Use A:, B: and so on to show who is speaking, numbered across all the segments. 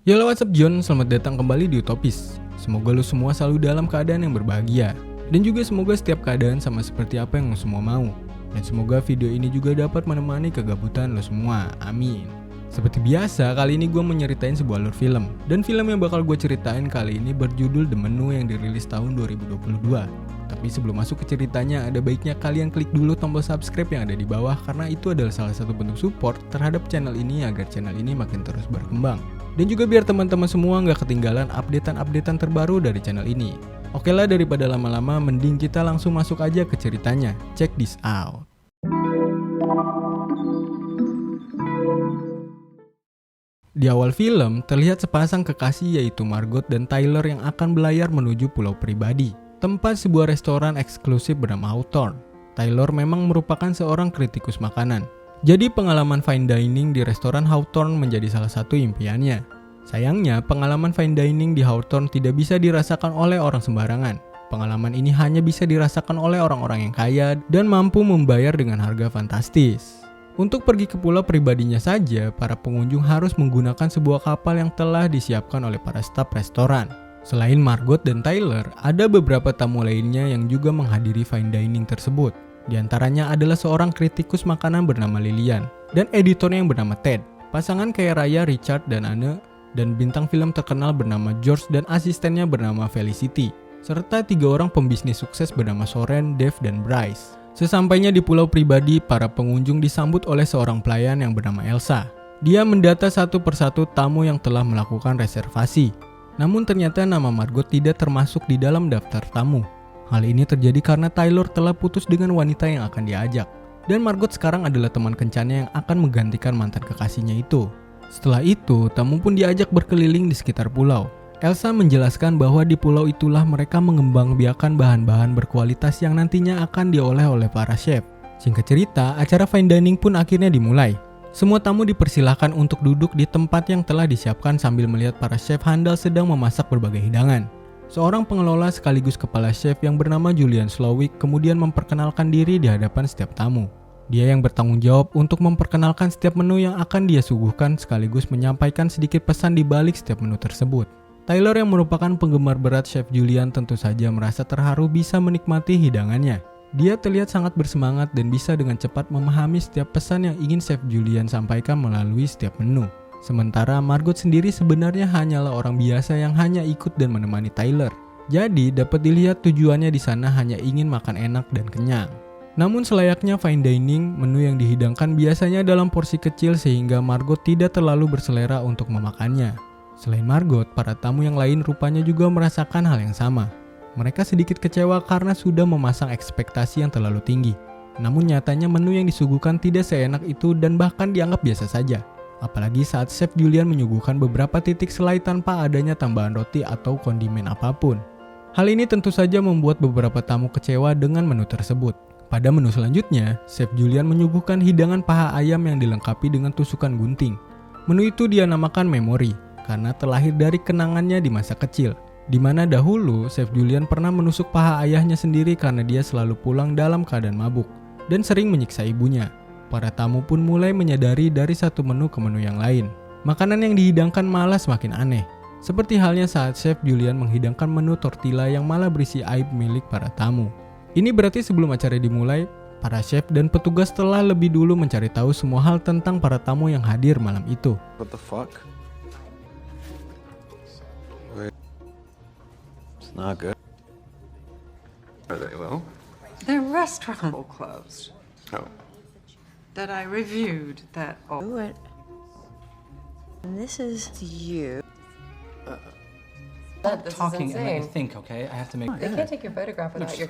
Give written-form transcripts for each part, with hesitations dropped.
A: Yo, what's up John, selamat datang kembali di Utopis. Semoga lu semua selalu dalam keadaan yang berbahagia. Dan juga semoga setiap keadaan sama seperti apa yang lu semua mau. Dan semoga video ini juga dapat menemani kegabutan lu semua, amin. Seperti biasa, kali ini gue mau nyeritain sebuah alur film. Dan film yang bakal gue ceritain kali ini berjudul The Menu yang dirilis tahun 2022. Tapi sebelum masuk ke ceritanya, ada baiknya kalian klik dulu tombol subscribe yang ada di bawah, karena itu adalah salah satu bentuk support terhadap channel ini agar channel ini makin terus berkembang. Dan juga biar teman-teman semua nggak ketinggalan updatean-updatean terbaru dari channel ini. Oke lah, daripada lama-lama, mending kita langsung masuk aja ke ceritanya. Check this out. Di awal film, terlihat sepasang kekasih yaitu Margot dan Tyler yang akan belayar menuju pulau pribadi, tempat sebuah restoran eksklusif bernama Hawthorne. Tyler memang merupakan seorang kritikus makanan. Jadi pengalaman fine dining di restoran Hawthorne menjadi salah satu impiannya. Sayangnya, pengalaman fine dining di Hawthorne tidak bisa dirasakan oleh orang sembarangan. Pengalaman ini hanya bisa dirasakan oleh orang-orang yang kaya dan mampu membayar dengan harga fantastis. Untuk pergi ke pulau pribadinya saja, para pengunjung harus menggunakan sebuah kapal yang telah disiapkan oleh para staf restoran. Selain Margot dan Tyler, ada beberapa tamu lainnya yang juga menghadiri fine dining tersebut. Di antaranya adalah seorang kritikus makanan bernama Lillian dan editornya yang bernama Ted, pasangan kaya raya Richard dan Anne, dan bintang film terkenal bernama George dan asistennya bernama Felicity, serta 3 orang pembisnis sukses bernama Soren, Dave, dan Bryce. Sesampainya di pulau pribadi, para pengunjung disambut oleh seorang pelayan yang bernama Elsa. Dia mendata satu persatu tamu yang telah melakukan reservasi. Namun ternyata nama Margot tidak termasuk di dalam daftar tamu. Hal ini terjadi karena Tyler telah putus dengan wanita yang akan diajak. Dan Margot sekarang adalah teman kencannya yang akan menggantikan mantan kekasihnya itu. Setelah itu, tamu pun diajak berkeliling di sekitar pulau. Elsa menjelaskan bahwa di pulau itulah mereka mengembangbiakan bahan-bahan berkualitas yang nantinya akan diolah oleh para chef. Singkat cerita, acara fine dining pun akhirnya dimulai. Semua tamu dipersilahkan untuk duduk di tempat yang telah disiapkan sambil melihat para chef handal sedang memasak berbagai hidangan. Seorang pengelola sekaligus kepala chef yang bernama Julian Slowick kemudian memperkenalkan diri di hadapan setiap tamu. Dia yang bertanggung jawab untuk memperkenalkan setiap menu yang akan dia suguhkan sekaligus menyampaikan sedikit pesan di balik setiap menu tersebut. Tyler yang merupakan penggemar berat Chef Julian tentu saja merasa terharu bisa menikmati hidangannya. Dia terlihat sangat bersemangat dan bisa dengan cepat memahami setiap pesan yang ingin Chef Julian sampaikan melalui setiap menu. Sementara Margot sendiri sebenarnya hanyalah orang biasa yang hanya ikut dan menemani Tyler. Jadi dapat dilihat tujuannya di sana hanya ingin makan enak dan kenyang. Namun selayaknya fine dining, menu yang dihidangkan biasanya dalam porsi kecil sehingga Margot tidak terlalu berselera untuk memakannya. Selain Margot, para tamu yang lain rupanya juga merasakan hal yang sama. Mereka sedikit kecewa karena sudah memasang ekspektasi yang terlalu tinggi. Namun nyatanya menu yang disuguhkan tidak seenak itu dan bahkan dianggap biasa saja. Apalagi saat Chef Julian menyuguhkan beberapa titik selai tanpa adanya tambahan roti atau kondimen apapun. Hal ini tentu saja membuat beberapa tamu kecewa dengan menu tersebut. Pada menu selanjutnya, Chef Julian menyuguhkan hidangan paha ayam yang dilengkapi dengan tusukan gunting. Menu itu dia namakan Memory, karena terlahir dari kenangannya di masa kecil, di mana dahulu Chef Julian pernah menusuk paha ayahnya sendiri karena dia selalu pulang dalam keadaan mabuk dan sering menyiksa ibunya. Para tamu pun mulai menyadari dari satu menu ke menu yang lain. Makanan yang dihidangkan malah semakin aneh. Seperti halnya saat Chef Julian menghidangkan menu tortilla yang malah berisi aib milik para tamu. Ini berarti sebelum acara dimulai, para chef dan petugas telah lebih dulu mencari tahu semua hal tentang para tamu yang hadir malam itu.
B: What the fuck? It's not good. Are they low?
C: Their restaurant closed.
B: Oh.
C: That I reviewed that.
D: Do it. And this is you.
C: This
E: Talking
C: is
E: and let me
C: insane.
E: think, okay? I have to make.
C: They can't take your photograph without your.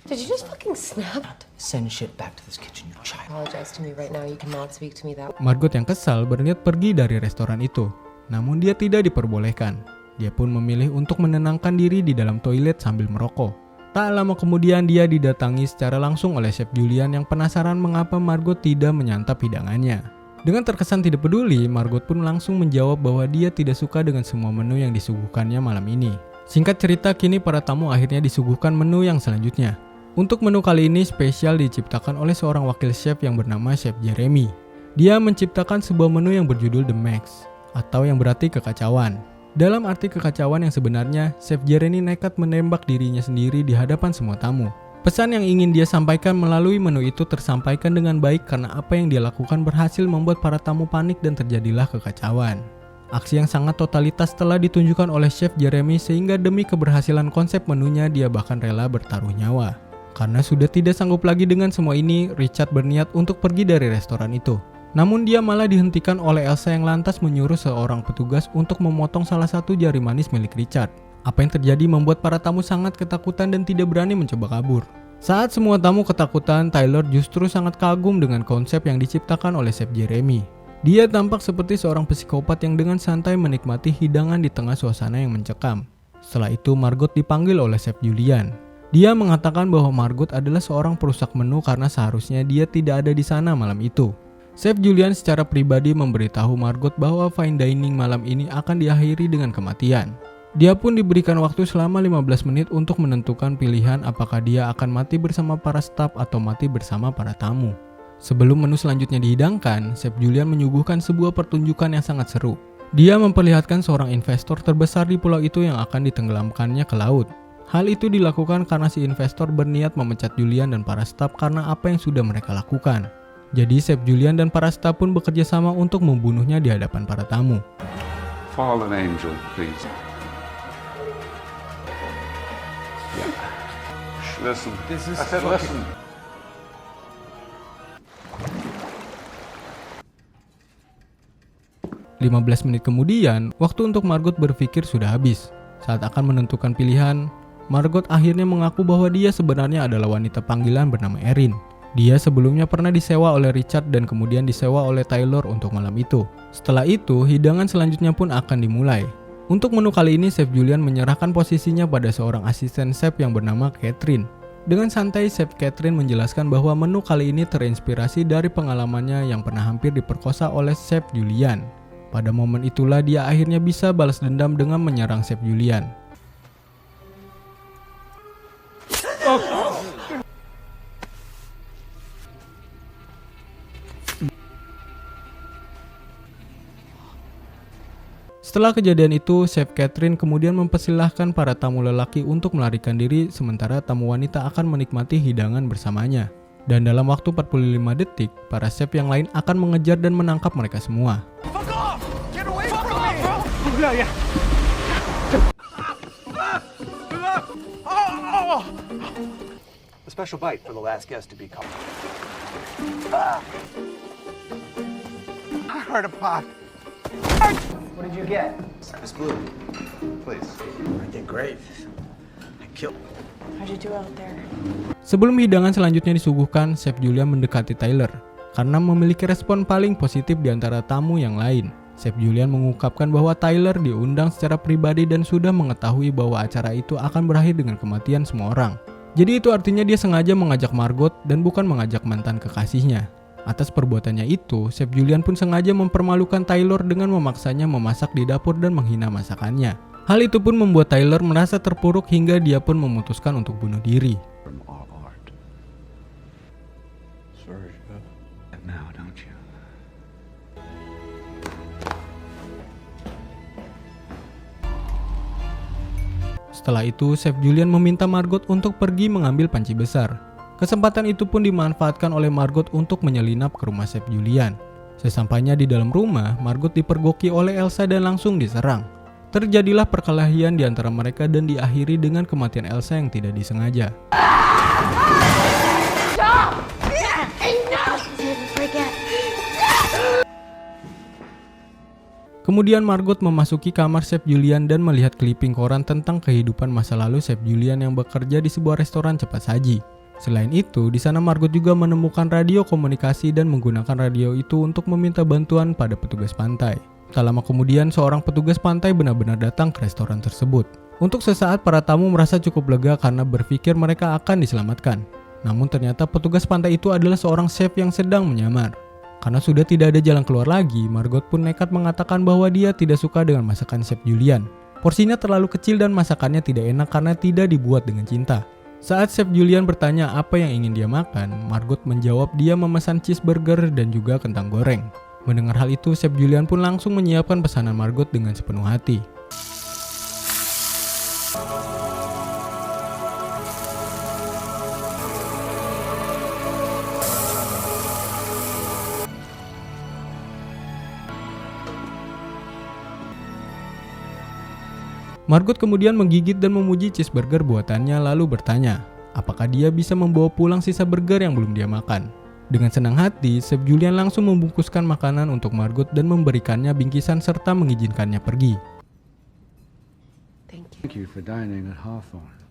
C: Did you just fucking snap?
E: Send shit back to this kitchen, you child.
C: Apologize to me right now. You cannot speak to me that.
A: Margot yang kesal berniat pergi dari restoran itu. Namun dia tidak diperbolehkan. Dia pun memilih untuk menenangkan diri di dalam toilet sambil merokok. Tak lama kemudian dia didatangi secara langsung oleh Chef Julian yang penasaran mengapa Margot tidak menyantap hidangannya. Dengan terkesan tidak peduli, Margot pun langsung menjawab bahwa dia tidak suka dengan semua menu yang disuguhkannya malam ini. Singkat cerita, kini para tamu akhirnya disuguhkan menu yang selanjutnya. Untuk menu kali ini spesial diciptakan oleh seorang wakil chef yang bernama Chef Jeremy. Dia menciptakan sebuah menu yang berjudul The Max. atau yang berarti kekacauan. Dalam arti kekacauan yang sebenarnya, Chef Jeremy nekat menembak dirinya sendiri di hadapan semua tamu. Pesan yang ingin dia sampaikan melalui menu itu tersampaikan dengan baik karena apa yang dia lakukan berhasil membuat para tamu panik dan terjadilah kekacauan. Aksi yang sangat totalitas telah ditunjukkan oleh Chef Jeremy sehingga demi keberhasilan konsep menunya dia bahkan rela bertaruh nyawa. Karena sudah tidak sanggup lagi dengan semua ini, Richard berniat untuk pergi dari restoran itu. Namun dia malah dihentikan oleh Elsa yang lantas menyuruh seorang petugas untuk memotong salah satu jari manis milik Richard. Apa yang terjadi membuat para tamu sangat ketakutan dan tidak berani mencoba kabur. Saat semua tamu ketakutan, Tyler justru sangat kagum dengan konsep yang diciptakan oleh Chef Jeremy. Dia tampak seperti seorang psikopat yang dengan santai menikmati hidangan di tengah suasana yang mencekam. Setelah itu Margot dipanggil oleh Chef Julian. Dia mengatakan bahwa Margot adalah seorang perusak menu karena seharusnya dia tidak ada di sana malam itu. Chef Julian secara pribadi memberitahu Margot bahwa fine dining malam ini akan diakhiri dengan kematian. Dia pun diberikan waktu selama 15 menit untuk menentukan pilihan apakah dia akan mati bersama para staf atau mati bersama para tamu. Sebelum menu selanjutnya dihidangkan, Chef Julian menyuguhkan sebuah pertunjukan yang sangat seru. Dia memperlihatkan seorang investor terbesar di pulau itu yang akan ditenggelamkannya ke laut. Hal itu dilakukan karena si investor berniat memecat Julian dan para staf karena apa yang sudah mereka lakukan. Jadi Chef Julian dan para staf pun bekerja sama untuk membunuhnya di hadapan para tamu.
B: Fallen angel, please. Yeah. Listen. I said listen.
A: Lima belas menit kemudian, waktu untuk Margot berpikir sudah habis. Saat akan menentukan pilihan, Margot akhirnya mengaku bahwa dia sebenarnya adalah wanita panggilan bernama Erin. Dia sebelumnya pernah disewa oleh Richard dan kemudian disewa oleh Tyler untuk malam itu. Setelah itu, hidangan selanjutnya pun akan dimulai. Untuk menu kali ini, Chef Julian menyerahkan posisinya pada seorang asisten chef yang bernama Catherine. Dengan santai, Chef Catherine menjelaskan bahwa menu kali ini terinspirasi dari pengalamannya yang pernah hampir diperkosa oleh Chef Julian. Pada momen itulah dia akhirnya bisa balas dendam dengan menyerang Chef Julian. Setelah kejadian itu, Chef Catherine kemudian mempersilahkan para tamu lelaki untuk melarikan diri sementara tamu wanita akan menikmati hidangan bersamanya. Dan dalam waktu 45 detik, para chef yang lain akan mengejar dan menangkap mereka semua.
F: A special bite for the last guest to be called. I heard a pop. What did you get?
B: Miss Blue, please.
F: I did great. I killed.
D: How'd you do out there?
A: Sebelum hidangan selanjutnya disuguhkan, Chef Julian mendekati Tyler karena memiliki respon paling positif di antara tamu yang lain. Chef Julian mengungkapkan bahwa Tyler diundang secara pribadi dan sudah mengetahui bahwa acara itu akan berakhir dengan kematian semua orang. Jadi itu artinya dia sengaja mengajak Margot dan bukan mengajak mantan kekasihnya. Atas perbuatannya itu, Chef Julian pun sengaja mempermalukan Tyler dengan memaksanya memasak di dapur dan menghina masakannya. Hal itu pun membuat Tyler merasa terpuruk hingga dia pun memutuskan untuk bunuh diri.
B: From our art. Sorry, Chef. And now, don't you?
A: Setelah itu, Chef Julian meminta Margot untuk pergi mengambil panci besar. Kesempatan itu pun dimanfaatkan oleh Margot untuk menyelinap ke rumah Chef Julian. Sesampainya di dalam rumah, Margot dipergoki oleh Elsa dan langsung diserang. Terjadilah perkelahian di antara mereka dan diakhiri dengan kematian Elsa yang tidak disengaja. Kemudian Margot memasuki kamar Chef Julian dan melihat clipping koran tentang kehidupan masa lalu Chef Julian yang bekerja di sebuah restoran cepat saji. Selain itu, di sana Margot juga menemukan radio komunikasi dan menggunakan radio itu untuk meminta bantuan pada petugas pantai. Tak lama kemudian, seorang petugas pantai benar-benar datang ke restoran tersebut. Untuk sesaat, para tamu merasa cukup lega karena berpikir mereka akan diselamatkan. Namun ternyata petugas pantai itu adalah seorang chef yang sedang menyamar. Karena sudah tidak ada jalan keluar lagi, Margot pun nekat mengatakan bahwa dia tidak suka dengan masakan Chef Julian. Porsinya terlalu kecil dan masakannya tidak enak karena tidak dibuat dengan cinta. Saat Chef Julian bertanya apa yang ingin dia makan, Margot menjawab dia memesan cheeseburger dan juga kentang goreng. Mendengar hal itu, Chef Julian pun langsung menyiapkan pesanan Margot dengan sepenuh hati. Margot kemudian menggigit dan memuji cheeseburger buatannya lalu bertanya, apakah dia bisa membawa pulang sisa burger yang belum dia makan. Dengan senang hati, Chef Julian langsung membungkuskan makanan untuk Margot dan memberikannya bingkisan serta mengizinkannya pergi.
F: Thank you for dining at Hawthorne.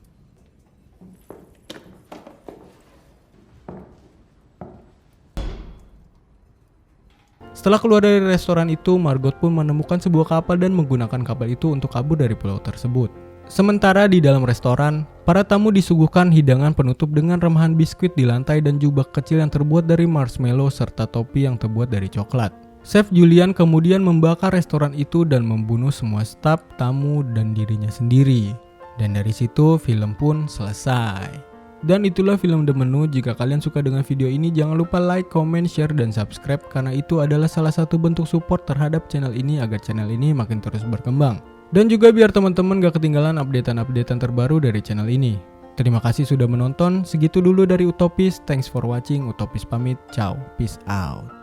A: Setelah keluar dari restoran itu, Margot pun menemukan sebuah kapal dan menggunakan kapal itu untuk kabur dari pulau tersebut. Sementara di dalam restoran, para tamu disuguhkan hidangan penutup dengan remahan biskuit di lantai dan jubah kecil yang terbuat dari marshmallow serta topi yang terbuat dari coklat. Chef Julian kemudian membakar restoran itu dan membunuh semua staf, tamu, dan dirinya sendiri. Dan dari situ film pun selesai. Dan itulah film The Menu. Jika kalian suka dengan video ini, jangan lupa like, comment, share, dan subscribe karena itu adalah salah satu bentuk support terhadap channel ini agar channel ini makin terus berkembang. Dan juga biar teman-teman gak ketinggalan updatean-updatean terbaru dari channel ini. Terima kasih sudah menonton, segitu dulu dari Utopis, thanks for watching, Utopis pamit, ciao, peace out.